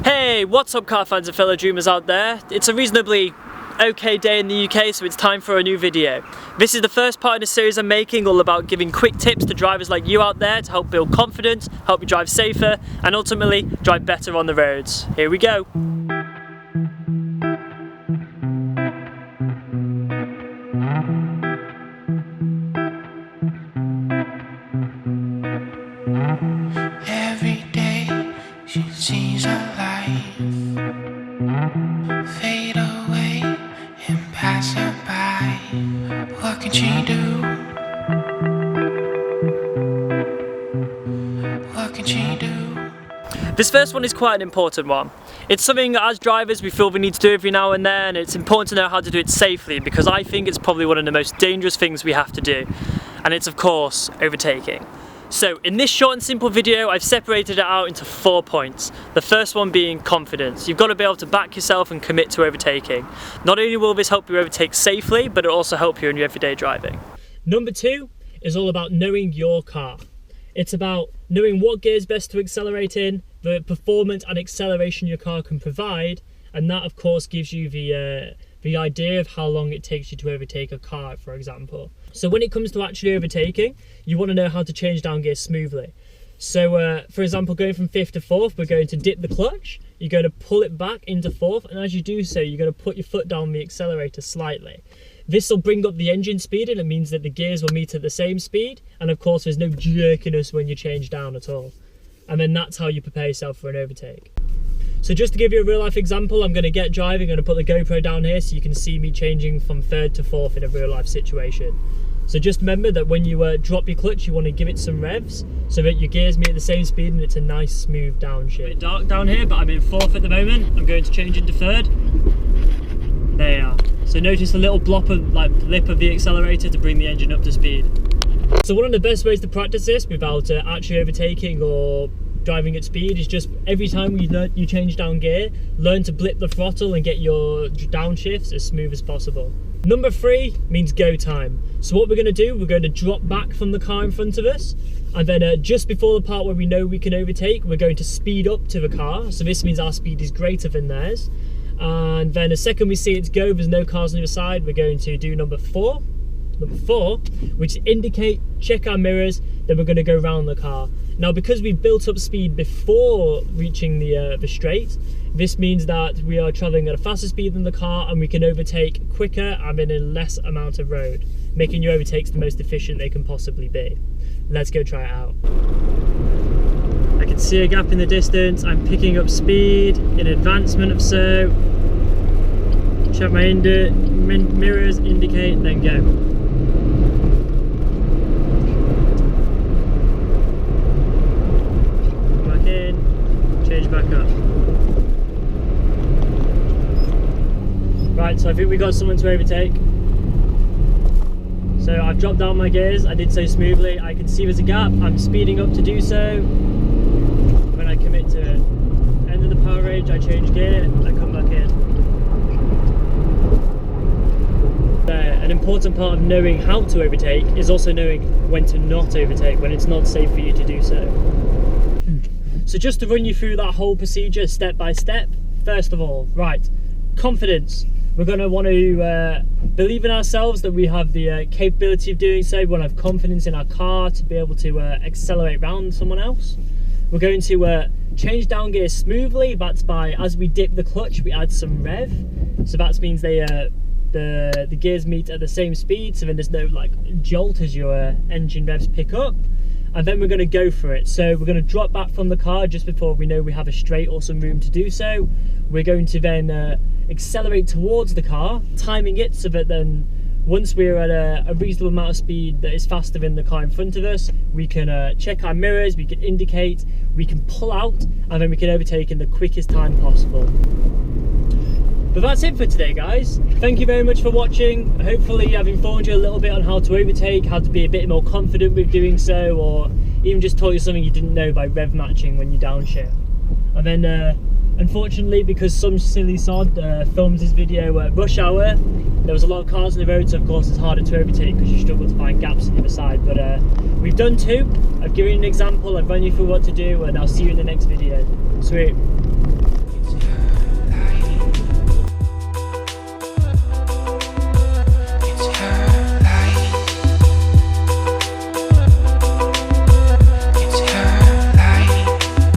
Hey, what's up car fans and fellow dreamers out there? It's a reasonably okay day in the UK, so it's time for a new video. This is the first part in a series I'm making all about giving quick tips to drivers like you out there to help build confidence, help you drive safer, and ultimately drive better on the roads. Here we go. Every day she sees her life fade away and pass her by. What can she do? What can she do? This first one is quite an important one. It's something that as drivers we feel we need to do every now and then, and it's important to know how to do it safely because I think it's probably one of the most dangerous things we have to do, and it's of course overtaking. So in this short and simple video I've separated it out into 4 points. The first one being confidence. You've got to be able to back yourself and commit to overtaking. Not only will this help you overtake safely, but it'll also help you in your everyday driving. Number 2 is all about knowing your car. It's about knowing what gear is best to accelerate in, the performance and acceleration your car can provide, and that of course gives you the idea of how long it takes you to overtake a car, for example. So when it comes to actually overtaking, you want to know how to change down gear smoothly. So for example, going from 5th to 4th, we're going to dip the clutch, you're going to pull it back into 4th, and as you do so, you're going to put your foot down the accelerator slightly. This will bring up the engine speed, and it means that the gears will meet at the same speed, and of course there's no jerkiness when you change down at all. And then that's how you prepare yourself for an overtake. So just to give you a real life example, I'm going to get driving, I'm going to put the GoPro down here so you can see me changing from 3rd to 4th in a real life situation. So just remember that when you drop your clutch, you want to give it some revs so that your gears meet at the same speed and it's a nice smooth downshift. A bit dark down here, but I'm in 4th at the moment. I'm going to change into 3rd. There you are. So notice the little blip of the accelerator to bring the engine up to speed. So one of the best ways to practice this without actually overtaking or driving at speed is just every time you change down gear, learn to blip the throttle and get your downshifts as smooth as possible. Number 3 means go time. So what we're going to do, we're going to drop back from the car in front of us, and then just before the part where we know we can overtake, we're going to speed up to the car. So this means our speed is greater than theirs. And then the second we see it go, there's no cars on the other side, we're going to do number 4, which indicate, check our mirrors, then we're going to go around the car. Now because we built up speed before reaching the straight, this means that we are travelling at a faster speed than the car and we can overtake quicker and in a less amount of road, making your overtakes the most efficient they can possibly be. Let's go try it out. I can see a gap in the distance, I'm picking up speed in advancement of so. Check my mirrors, indicate, then go. Back in, change back up. Right, so I think we got someone to overtake. So I've dropped down my gears, I did so smoothly, I can see there's a gap, I'm speeding up to do so. When I commit to end of the power range, I change gear, I come back in. An important part of knowing how to overtake is also knowing when to not overtake, when it's not safe for you to do so. So just to run you through that whole procedure step by step, first of all, right, confidence. We're going to want to believe in ourselves that we have the capability of doing so. We want to have confidence in our car to be able to accelerate around someone else. We're going to change down gear smoothly. That's by, as we dip the clutch, we add some rev. So that means the gears meet at the same speed, so then there's no jolt as your engine revs pick up. And then we're going to go for it. So we're going to drop back from the car just before we know we have a straight or some room to do so. We're going to then accelerate towards the car, timing it so that then once we're at a reasonable amount of speed that is faster than the car in front of us, we can check our mirrors, we can indicate, we can pull out, and then we can overtake in the quickest time possible. But that's it for today, guys. Thank you very much for watching. Hopefully I've informed you a little bit on how to overtake, how to be a bit more confident with doing so, or even just taught you something you didn't know by rev matching when you downshift. And then unfortunately, because some silly sod filmed this video at rush hour, there was a lot of cars on the road, so of course it's harder to overtake because you struggle to find gaps on the other side. But we've done 2. I've given you an example, I've run you through what to do, and I'll see you in the next video. Sweet.